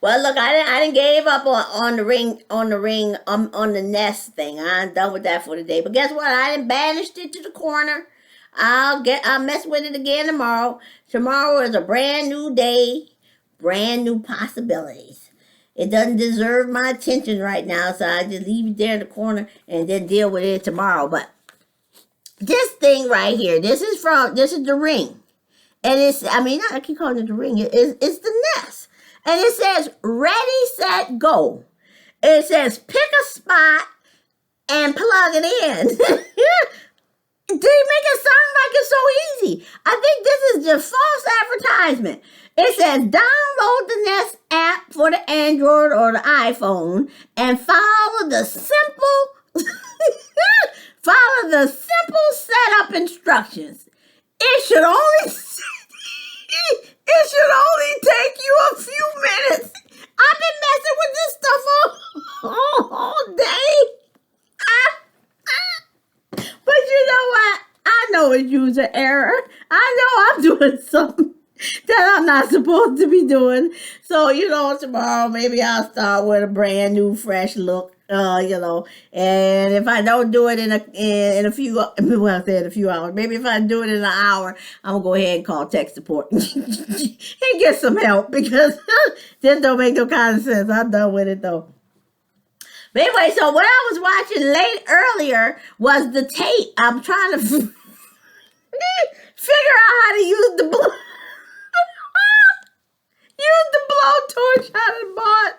Well, look, I didn't gave up on on the nest thing. I'm done with that for today. But guess what? I didn't banished it to the corner. I'll mess with it again tomorrow. Tomorrow is a brand new day, brand new possibilities. It doesn't deserve my attention right now, so I just leave it there in the corner and then deal with it tomorrow. But this thing right here, this is the ring. And I keep calling it the ring. It's the nest. And it says, ready, set, go. It says, pick a spot and plug it in. They make it sound like it's so easy. I think this is just false advertisement. It says, download the Nest app for the Android or the iPhone and follow the simple setup instructions. It should only take you a few minutes. I've been messing with this stuff all day. But you know what? I know it's user error. I know I'm doing something that I'm not supposed to be doing. So, tomorrow maybe I'll start with a brand new, fresh look. And if I don't do it in a few hours, maybe if I do it in an hour, I'm gonna go ahead and call tech support and get some help, because this don't make no kind of sense. I'm done with it though. But anyway, so what I was watching earlier was the tape. I'm trying to figure out how to use the blowtorch I done bought.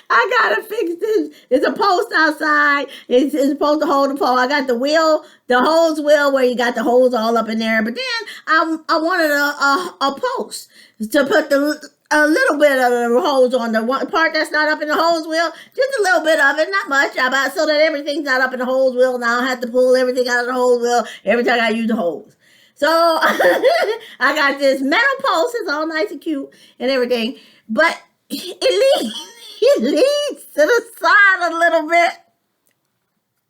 I gotta fix this. It's a post outside. It's supposed to hold the pole. I got the hose wheel where you got the hose all up in there. But then I wanted a post to put a little bit of the hose on the one part that's not up in the hose wheel. Just a little bit of it, not much. So that everything's not up in the hose wheel. And I don't have to pull everything out of the hose wheel every time I use the hose. So I got this metal post. It's all nice and cute and everything. But it leads to the side a little bit.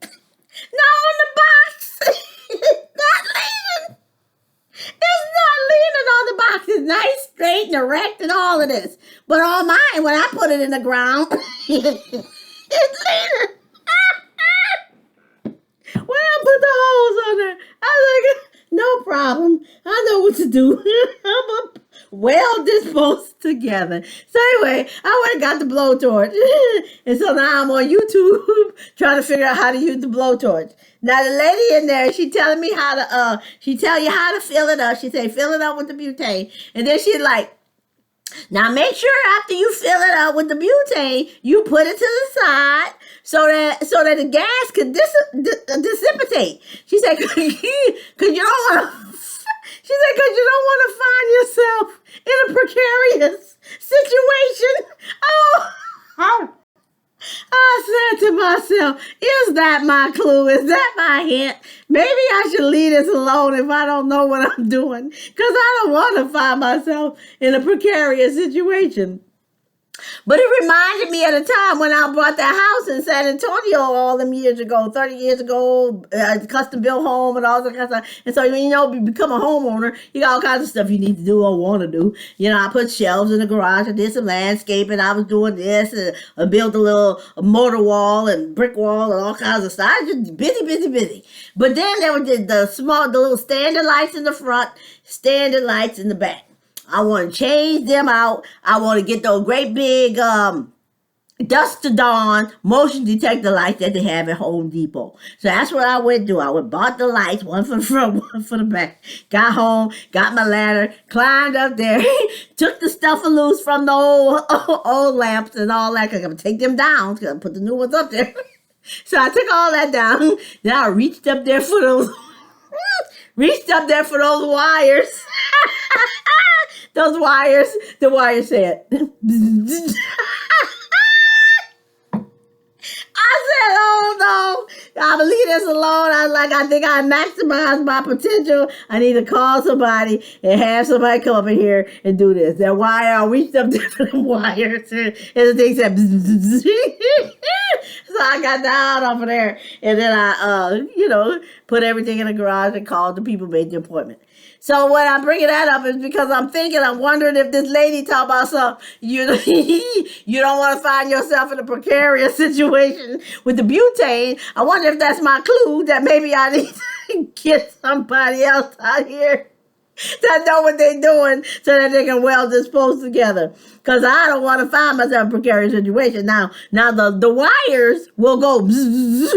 Not on the box. It's not leaning. It's not leaning on the box. It's nice, straight, and erect, and all of this. But on mine, when I put it in the ground, it's leaning. When I put the hose on there, I was like, no problem. I know what to do. I'm well disposed together. So anyway, I went and got the blowtorch. And so now I'm on YouTube trying to figure out how to use the blowtorch. Now the lady in there, she telling me how to, she tell you how to fill it up. She say, fill it up with the butane. And then she's like, now make sure after you fill it up with the butane, you put it to the side so that the gas could dissipate. She said, because you don't want to. She said, because you don't want to find yourself in a precarious situation. Oh. I said to myself, is that my clue? Is that my hint? Maybe I should leave this alone if I don't know what I'm doing, because I don't want to find myself in a precarious situation. But it reminded me of the time when I bought that house in San Antonio all them years ago, 30 years ago, custom built home and all that kind of stuff. And so, you become a homeowner, you got all kinds of stuff you need to do or want to do. I put shelves in the garage, I did some landscaping, I was doing this, and I built a mortar wall and brick wall and all kinds of stuff. I was just busy. But then there were the little standard lights in the front, standard lights in the back. I want to change them out. I want to get those great big dusk to dawn motion detector lights that they have at Home Depot. So that's what I went to. I went bought the lights, one for the front, one for the back. Got home, got my ladder, climbed up there, took the stuff loose from the old lamps and all that. I'm going to take them down because I put the new ones up there. So I took all that down. Then I reached up there for those wires. Those wires, the wire said. I said, oh no, I'll leave this alone. I was like, I think I maximized my potential. I need to call somebody and have somebody come up in here and do this. That wire, I reached up there for the wires and the thing said, so I got down off of there. And then I, put everything in the garage and called the people, made the appointment. So when I'm bringing that up is because I'm wondering if this lady talk about some, you you don't want to find yourself in a precarious situation with the butane. I wonder if that's my clue that maybe I need to get somebody else out here that know what they're doing so that they can weld this post together. Because I don't want to find myself in a precarious situation. Now the wires will go bzz,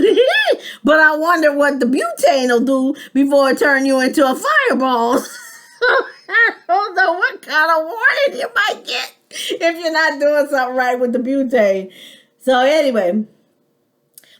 but I wonder what the butane will do before it turn you into a fireball. I don't know what kind of warning you might get if you're not doing something right with the butane. So anyway,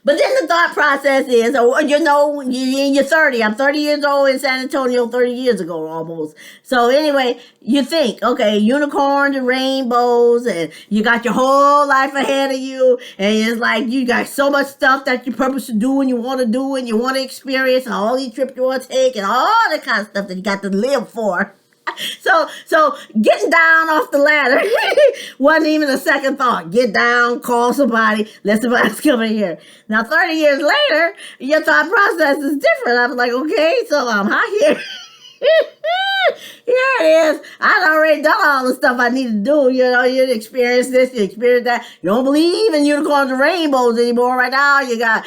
but then the thought process is, you're in your 30. I'm 30 years old in San Antonio 30 years ago almost. So anyway, you think, okay, unicorns and rainbows, and you got your whole life ahead of you, and it's like you got so much stuff that you purpose to do and you want to experience, and all these trips you want to take, and all that kind of stuff that you got to live for. So getting down off the ladder wasn't even a second thought. Get down, call somebody, let somebody else come in here. Now, 30 years later, your thought process is different. I was like, okay, so I'm out here. Here it is. I've already done all the stuff I need to do. You experience this, you experience that. You don't believe in unicorns and rainbows anymore. Right now, you got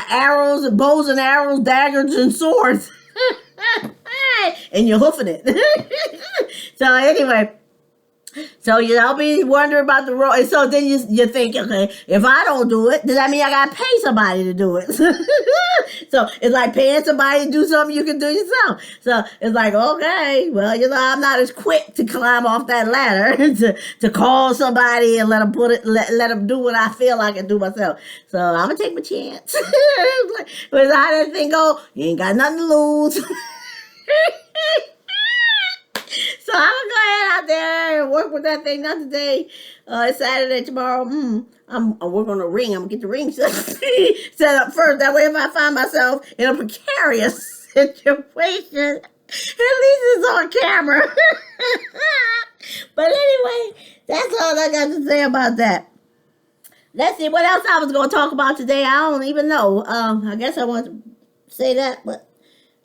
arrows and bows and arrows, daggers and swords. And you're hoofing it. So anyway, I'll be wondering about the road. And so then you think, okay, if I don't do it, does that mean I got to pay somebody to do it? So it's like paying somebody to do something you can do yourself. So it's like, okay, well, I'm not as quick to climb off that ladder to call somebody and let them do what I feel I can do myself. So I'm going to take my chance. But how does that thing go? You ain't got nothing to lose. So I'm gonna go ahead out there and work with that thing. Not today. It's Saturday. Tomorrow, I'm working on a ring. I'm gonna get the ring set up first. That way, if I find myself in a precarious situation, at least it's on camera. But anyway, that's all I got to say about that. Let's see what else I was gonna talk about today. I don't even know. I guess I want to say that, but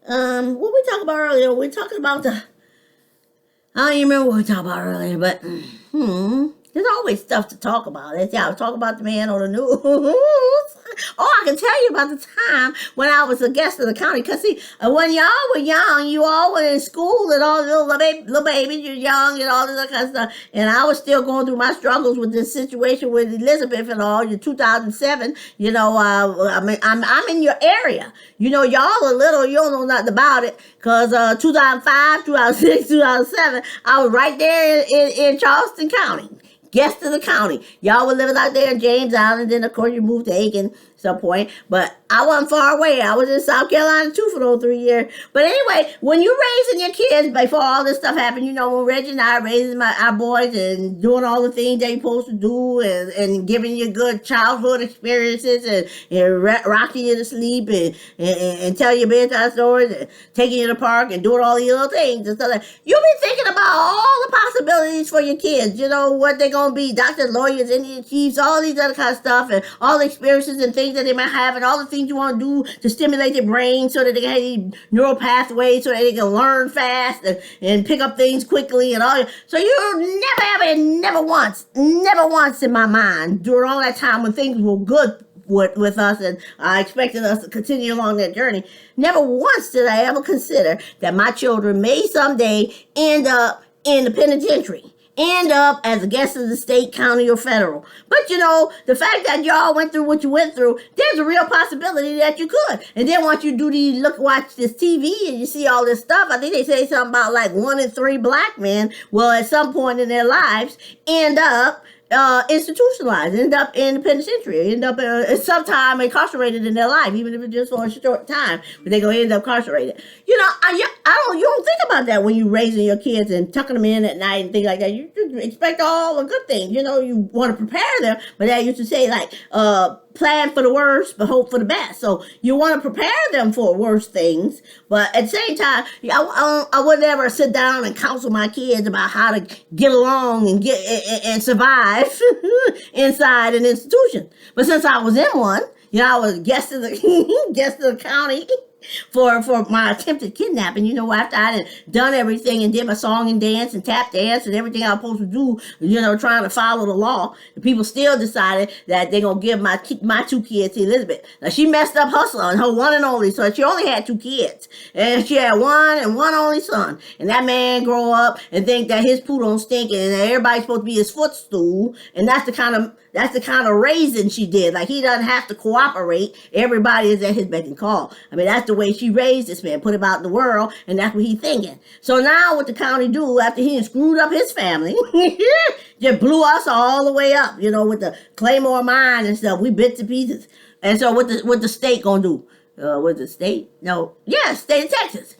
what we talked about earlier? We talking about I don't even remember what we talked about earlier, but there's always stuff to talk about. I was talking about the man on the news. Oh, I can tell you about the time when I was a guest of the county. Because, see, when y'all were young, you all were in school and all the little babies, you're young and all this other kind of stuff. And I was still going through my struggles with this situation with Elizabeth and all in 2007. I'm in your area. Y'all are little. You don't know nothing about it. Because 2005, 2006, 2007, I was right there in Charleston County. Guest of the county. Y'all were living out there in James Island. Then, of course, you moved to Aiken at some point. But I wasn't far away. I was in South Carolina, too, for those 3 years. But anyway, when you're raising your kids before all this stuff happened, when Reggie and I are raising our boys and doing all the things they're supposed to do and giving you good childhood experiences and rocking you to sleep and tell you bedtime stories and taking you to the park and doing all these little things and stuff like that. You'll be thinking about all the possibilities for your kids. What they're going to be, doctors, lawyers, Indian chiefs, all these other kind of stuff, and all the experiences and things that they might have, and all the things you want to do to stimulate their brain so that they can have these neural pathways so that they can learn fast and pick up things quickly and all. So you never once in my mind during all that time when things were good with us and I expected us to continue along that journey, never once did I ever consider that my children may someday end up in the penitentiary. End up as a guest of the state, county, or federal. But the fact that y'all went through what you went through, there's a real possibility that you could. And then once you do watch this TV and you see all this stuff, I think they say something about like 1 in 3 black men will at some point in their lives end up institutionalized, end up in the penitentiary, end up sometime incarcerated in their life, even if it's just for a short time, but they're going to end up incarcerated. You don't think about that when you're raising your kids and tucking them in at night and things like that. You expect all the good things. You want to prepare them, but I used to say plan for the worst, but hope for the best. So you want to prepare them for worse things, but at the same time, I would never sit down and counsel my kids about how to get along and survive inside an institution. But since I was in one, I was guest of the county. for my attempted kidnapping. You know, after I had done everything and did my song and dance and tap dance and everything I was supposed to do, you know, trying to follow the law, the people still decided that they're going to give my two kids to Elizabeth. Now, she messed up her son, her one and only son. She only had two kids. And she had one and one only son. And that man grow up and think that his poo don't stink and that everybody's supposed to be his footstool. And that's the kind of raising she did. Like, he doesn't have to cooperate. Everybody is at his beck and call. I mean, that's the way she raised this man, put him out in the world, and that's what he's thinking. So now what the county do, after he screwed up his family, just blew us all the way up, you know, with the Claymore mine and stuff. We bit to pieces. And so what the state gonna do? What the state? No. Yeah, state of Texas.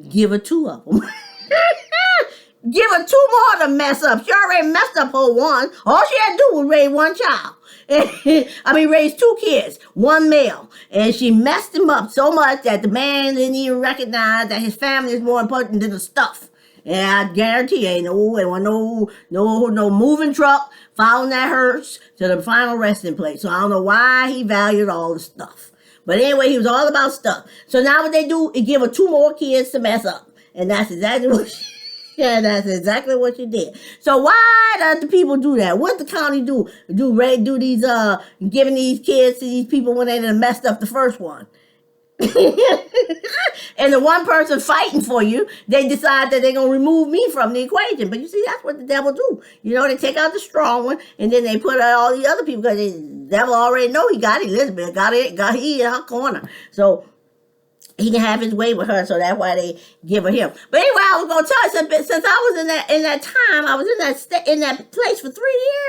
Give her two of them. Give her two more to mess up. She already messed up her one. All she had to do was raise one child. Raise two kids, one male. And she messed him up so much that the man didn't even recognize that his family is more important than the stuff. And I guarantee ain't no moving truck following that hearse to the final resting place. So I don't know why he valued all the stuff. But anyway, he was all about stuff. So now what they do is give her two more kids to mess up. And that's exactly what she did. So why does the people do that? What the county do? Do these giving these kids to these people when they done messed up the first one? And the one person fighting for you, they decide that they're going to remove me from the equation. But you see, that's what the devil do. You know, they take out the strong one, and then they put out all the other people, because the devil already know he got Elizabeth, got he in her corner. So he can have his way with her, so that's why they give her him. But anyway, I was gonna tell you, since I was in that time, I was in that place for 3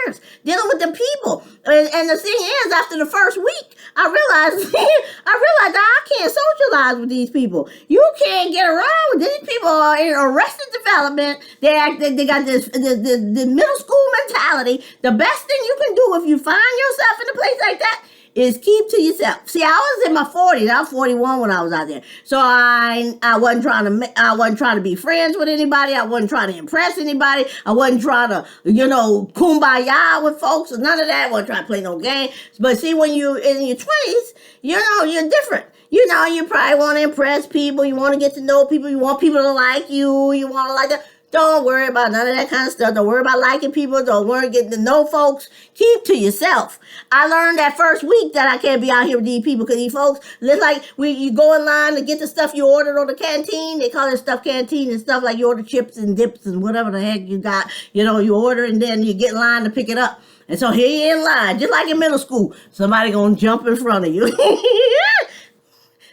years dealing with the people. And the thing is, after the first week, I realized that I can't socialize with these people. You can't get around with these people. Are in arrested development. They got this the middle school mentality. The best thing you can do if you find yourself in a place like that is keep to yourself. See, I was in my 40s. I was 41 when I was out there. So I wasn't trying to be friends with anybody. I wasn't trying to impress anybody. I wasn't trying to, kumbaya with folks or none of that. I wasn't trying to play no game. But see, when you're in your 20s, you're different. You probably want to impress people. You want to get to know people. You want people to like you. You want to like that. Don't worry about none of that kind of stuff. Don't worry about liking people. Don't worry getting to know folks. Keep to yourself. I learned that first week that I can't be out here with these people, because these folks, it's like you go in line to get the stuff you ordered on the canteen. They call it stuff canteen and stuff, like you order chips and dips and whatever the heck you got. You order and then you get in line to pick it up. And so here you're in line, just like in middle school. Somebody gonna jump in front of you.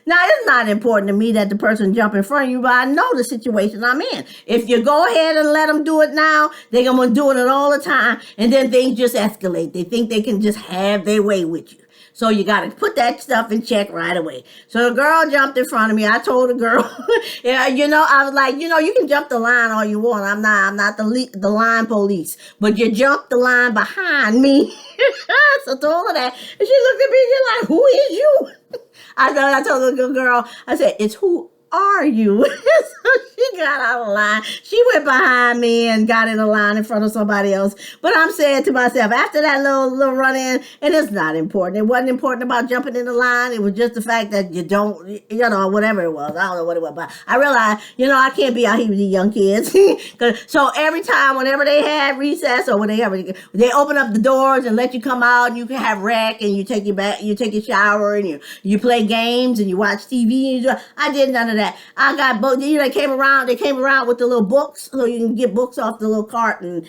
Now, it's not important to me that the person jump in front of you, but I know the situation I'm in. If you go ahead and let them do it now, they're going to do it all the time, and then things just escalate. They think they can just have their way with you. So you got to put that stuff in check right away. So the girl jumped in front of me. I told the girl, I was like, you can jump the line all you want. I'm not the line police, but you jumped the line behind me. So I told her that, and she looked at me, she's like, who is you? I told the good girl, I said, it's who are you? So she got out of line. She went behind me and got in a line in front of somebody else. But I'm saying to myself, after that little run in, and it's not important. It wasn't important about jumping in the line. It was just the fact that you don't, whatever it was. I don't know what it was. But I realized, I can't be out here with these young kids. So every time, whenever they had recess or whatever, they open up the doors and let you come out, and you can have rec, and you take your shower, and you play games, and you watch TV. I did none of that. I got books. They came around with the little books, so you can get books off the little cart. And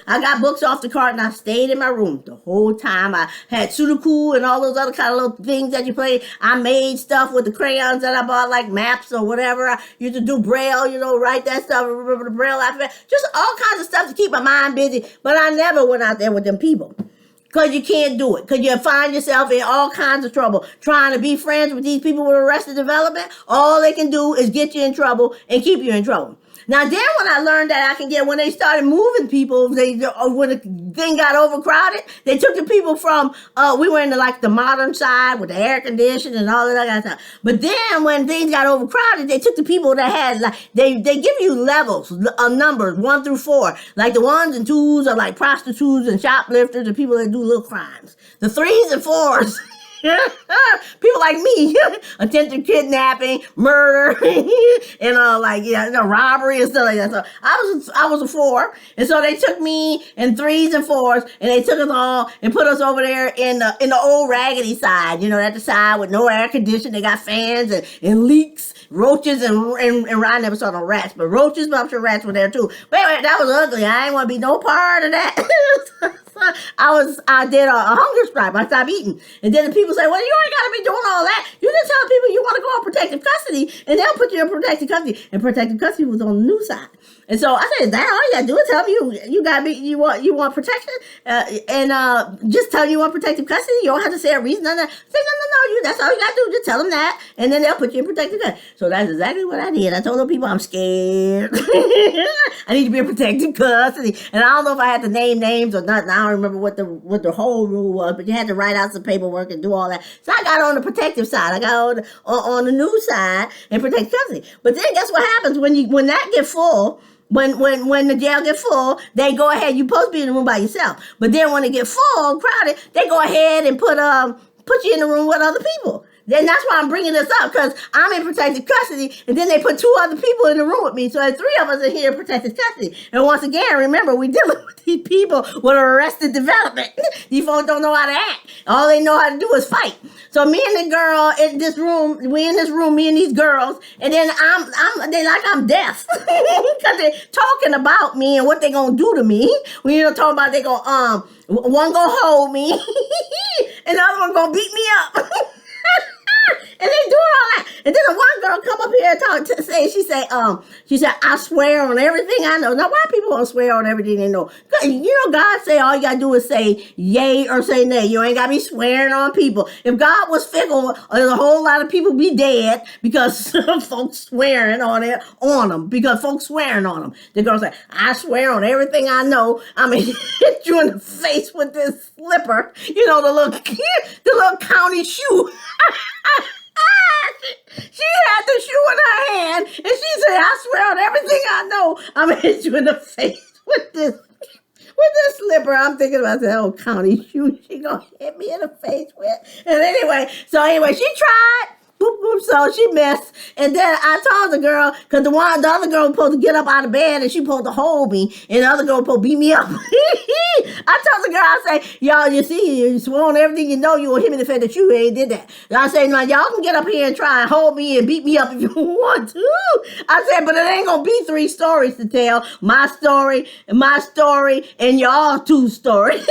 I got books off the cart, and I stayed in my room the whole time. I had Sudoku and all those other kind of little things that you play. I made stuff with the crayons that I bought, like maps or whatever. I used to do Braille, write that stuff, remember the Braille alphabet. Just all kinds of stuff to keep my mind busy. But I never went out there with them people. Because you can't do it. Because you find yourself in all kinds of trouble trying to be friends with these people with arrested development. All they can do is get you in trouble and keep you in trouble. Now, then when I learned that when they started moving people, when the thing got overcrowded, they took the people from, we were in the modern side with the air conditioning and all of that kind of stuff. But then when things got overcrowded, they took the people that had, they give you levels of numbers, 1 through 4. Like the 1s and 2s are like prostitutes and shoplifters and people that do little crimes. The 3s and 4s People like me, attempted kidnapping, murder, and robbery and stuff like that. So I was a 4, and so they took me in 3s and 4s, and they took us all and put us over there in the old raggedy side, at the side with no air conditioning. They got fans and leaks, roaches, and I never saw no rats, but roaches, but I'm sure rats were there too. But anyway, that was ugly. I ain't want to be no part of that. I did a hunger strike. I stopped eating. And then the people say, well, you ain't got to be doing all that. You just tell people you want to go on protective custody, and they'll put you in protective custody. And protective custody was on the new side. And so I said, that all you got to do is tell me you want protection, and just tell you want protective custody. You don't have to say a reason. I said, no, that's all you got to do. Just tell them that, and then they'll put you in protective custody. So that's exactly what I did. I told the people I'm scared. I need to be in protective custody. And I don't know if I had to name names or nothing. I don't remember what the whole rule was, but you had to write out some paperwork and do all that. So I got on the protective side. I got on the new side and protective custody. But then guess what happens when that get full? When the jail get full, they go ahead. You're supposed to be in the room by yourself. But then when it get full, crowded, they go ahead and put you in the room with other people. Then that's why I'm bringing this up, because I'm in protective custody, and then they put 2 other people in the room with me. So there's 3 of us in here in protective custody. And once again, remember, we're dealing with these people with arrested development. These folks don't know how to act. All they know how to do is fight. So me and the girl in this room, me and these girls, and then they like I'm deaf. Because they're talking about me and what they gonna do to me. When you're talking about they gonna, one gonna hold me, and the other one gonna beat me up. And they doing all that. And then the one girl come up here and she said, I swear on everything I know. Now, why people don't swear on everything they know? God say all you got to do is say yay or say nay. You ain't got to be swearing on people. If God was fickle, there's a whole lot of people be dead because folks swearing on them. Because folks swearing on them. The girl said, I swear on everything I know. I'm going to hit you in the face with this slipper. The little county shoe. She had the shoe in her hand, and she said, I swear on everything I know, I'm going to hit you in the face with this slipper. I'm thinking about that old county shoe she going to hit me in the face with. And anyway, she tried. Boop, boop, so she missed. And then I told the girl, because the other girl was supposed to get up out of bed and she supposed to hold me, and the other girl was supposed to beat me up. I told the girl, I say, y'all, you see, you swore on everything you know, you will hit me in the face that you ain't did that. I say, now y'all can get up here and try and hold me and beat me up if you want to. I said, but it ain't going to be 3 stories to tell. My story, and y'all 2 stories.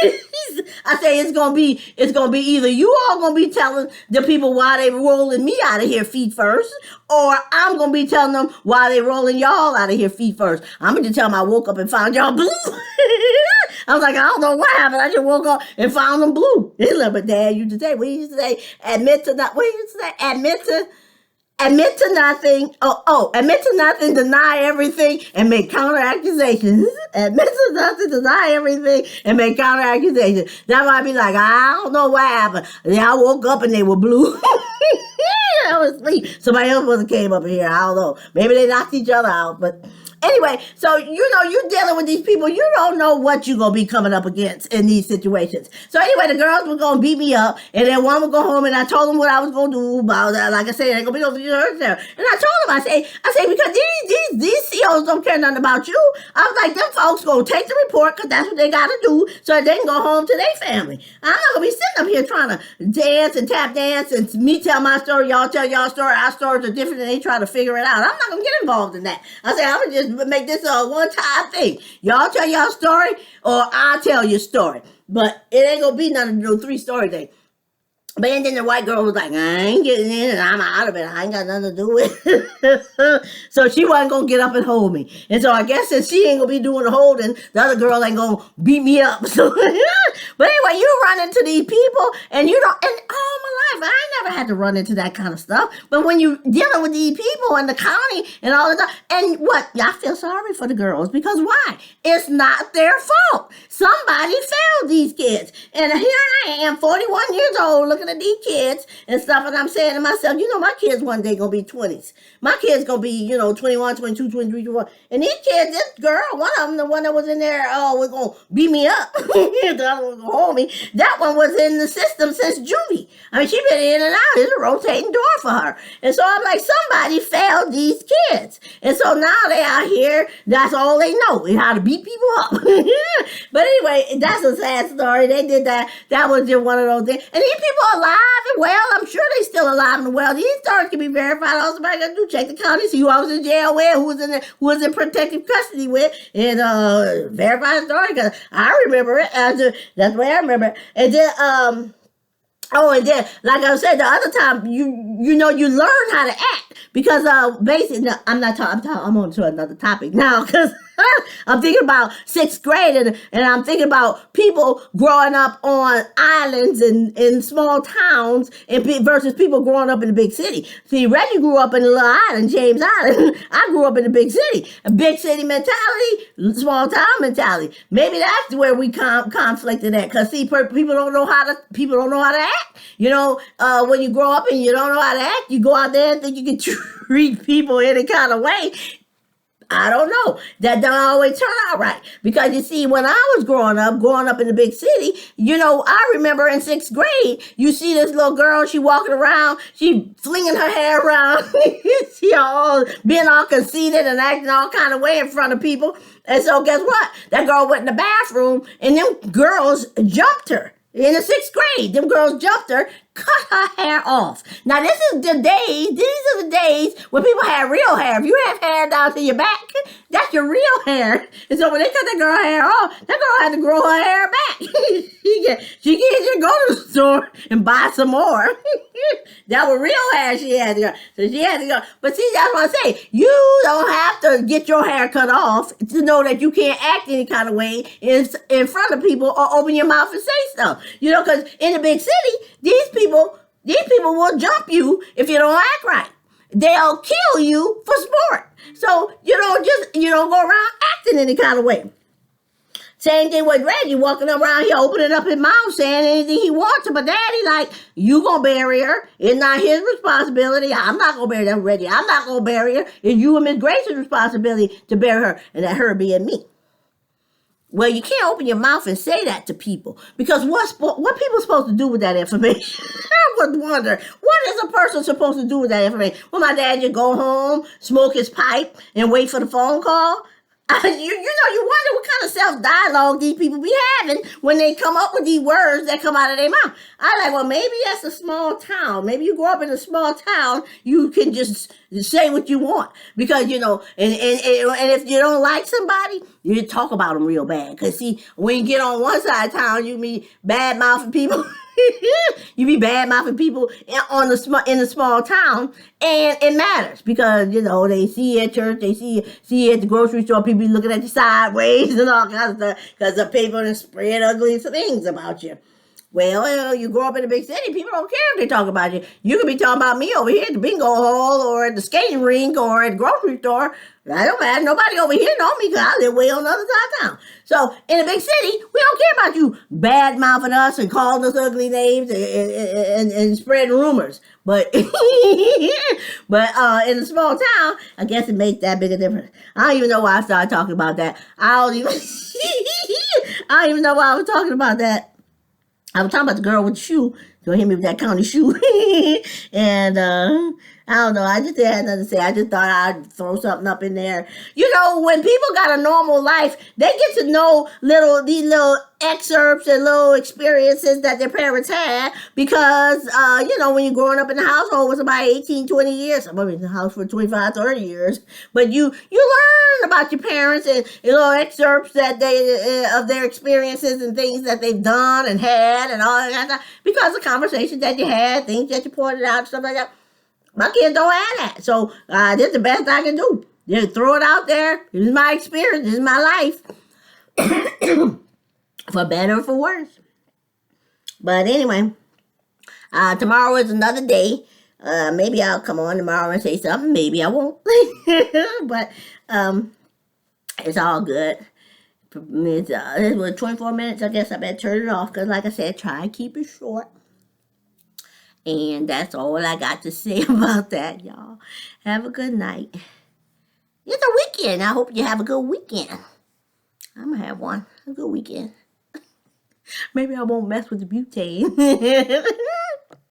I say it's gonna be either you all gonna be telling the people why they rolling me out of here feet first, or I'm gonna be telling them why they rolling y'all out of here feet first. I'm gonna just tell them I woke up and found y'all blue. I was like, I don't know what happened. I just woke up and found them blue. But Dad used to say, we used to say, admit to nothing, admit to nothing, deny everything, and make counter accusations. Admit to nothing, deny everything, and make counter accusations. That's why I be like, I don't know what happened. Then I woke up and they were blue. I was asleep. Somebody else must have came up here. I don't know. Maybe they knocked each other out, but anyway, so, you're dealing with these people. You don't know what you're going to be coming up against in these situations. So anyway, the girls were going to beat me up, and then one would go home, and I told them what I was going to do about that. Like I said, ain't going to be no church there. And I told them, I say, because these COs don't care nothing about you. I was like, them folks going to take the report, because that's what they got to do, so that they can go home to their family. I'm not going to be sitting up here trying to dance and tap dance, and me tell my story, y'all tell y'all story. Our stories are different, and they try to figure it out. I'm not going to get involved in that. I say, I'm going to just make this a one-time thing. Y'all tell y'all story, or I'll tell your story. But it ain't gonna be none of no 3-story thing. But then the white girl was like, I ain't getting in and I'm out of it. I ain't got nothing to do with it. So she wasn't going to get up and hold me. And so I guess since she ain't going to be doing the holding, the other girl ain't going to beat me up. So, but anyway, you run into these people and you don't, and all my life, I ain't never had to run into that kind of stuff. But when you dealing with these people in the county and all of that, and what, I feel sorry for the girls, because why? It's not their fault. Somebody failed these kids. And here I am, 41 years old, looking looking at these kids and stuff, and I'm saying to myself, my kids one day going to be 20s. My kids going to be, 21, 22, 23, 24. And these kids, this girl, one of them, the one that was in there, was going to beat me up. The other one was going to hold me. That one was in the system since juvie. I mean, she been in and out. It's a rotating door for her. And so I'm like, somebody failed these kids. And so now they out here, that's all they know, is how to beat people up. But anyway, that's a sad story. They did that. That was just one of those things. And these people are alive and well. I'm sure they still alive and well. These stories can be verified. All somebody got to do, check the county, see who I was in jail with, who was in protective custody with, and verify the story, because I remember it. That's the way I remember it. And then, and then, like I said, the other time, you learn how to act, because basically, no, I'm on to another topic now, because I'm thinking about 6th grade, and I'm thinking about people growing up on islands and in small towns versus people growing up in the big city. See, Reggie grew up in a little island, James Island. I grew up in the big city. A big city mentality, small town mentality. Maybe that's where we conflicted at, because see, people don't know how to act. When you grow up and you don't know how to act, you go out there and think you can treat people any kind of way. I don't know. That don't always turn out right. Because you see, when I was growing up in the big city, I remember in 6th grade, you see this little girl, she walking around, she flinging her hair around, she being all conceited and acting all kind of way in front of people. And so guess what? That girl went in the bathroom and them girls jumped her. In the 6th grade, them girls jumped her, cut her hair off. Now, these are the days when people had real hair. If you have hair down to your back, that's your real hair. And so when they cut that girl hair off, that girl had to grow her hair back. she can't just go to the store and buy some more. That was real hair she had to go. So she had to go. But see, that's what I say. You don't have to get your hair cut off to know that you can't act any kind of way in front of people or open your mouth and say stuff. Because in the big city, these people will jump you if you don't act right. They'll kill you for sport. So you don't go around acting any kind of way. Same thing with Reggie, walking around here, opening up his mouth, saying anything he wants to. But Daddy, like, you gonna bury her. It's not his responsibility. I'm not gonna bury that Reggie. I'm not gonna bury her. It's you and Miss Grace's responsibility to bury her, and that her being me. Well, you can't open your mouth and say that to people, because what people supposed to do with that information? I would wonder, what is a person supposed to do with that information? Well, my dad just go home, smoke his pipe, and wait for the phone call? You wonder what kind of self-dialogue these people be having when they come up with these words that come out of their mouth. I like, well, maybe that's a small town. Maybe you grow up in a small town, you can just say what you want. Because, and if you don't like somebody, you talk about them real bad. Because, see, when you get on one side of town, you be bad-mouthing people. You be bad-mouthing people in a small town, and it matters because, they see you at church, they see you at the grocery store, people be looking at you sideways and all kinds of stuff because the people that spread ugly things about you. Well, you grow up in a big city, people don't care if they talk about you. You could be talking about me over here at the bingo hall or at the skating rink or at the grocery store. That don't matter. Nobody over here know me because I live way on the other side of town. So, in a big city, we don't care about you bad-mouthing us and calling us ugly names and spreading rumors. But in a small town, I guess it makes that big a difference. I don't even know why I started talking about that. I don't even know why I was talking about that. I was talking about the girl with the shoe. Don't hit me with that county shoe. And I don't know. I just didn't have nothing to say. I just thought I'd throw something up in there. When people got a normal life, they get to know these little excerpts and little experiences that their parents had because, when you're growing up in the household with somebody 18, 20 years, I'm in the house for 25, 30 years, but you learn about your parents and little excerpts that of their experiences and things that they've done and had and all that kind of stuff because of conversations that you had, things that you pointed out, stuff like that. My kids don't have that. So this is the best I can do. Just throw it out there. This is my experience. This is my life. For better or for worse. But anyway, tomorrow is another day. Maybe I'll come on tomorrow and say something. Maybe I won't. But it's all good. It was 24 minutes. I guess I better turn it off because, like I said, try and keep it short. And that's all I got to say about that, y'all. Have a good night. It's a weekend. I hope you have a good weekend. I'm going to have one. A good weekend. Maybe I won't mess with the butane.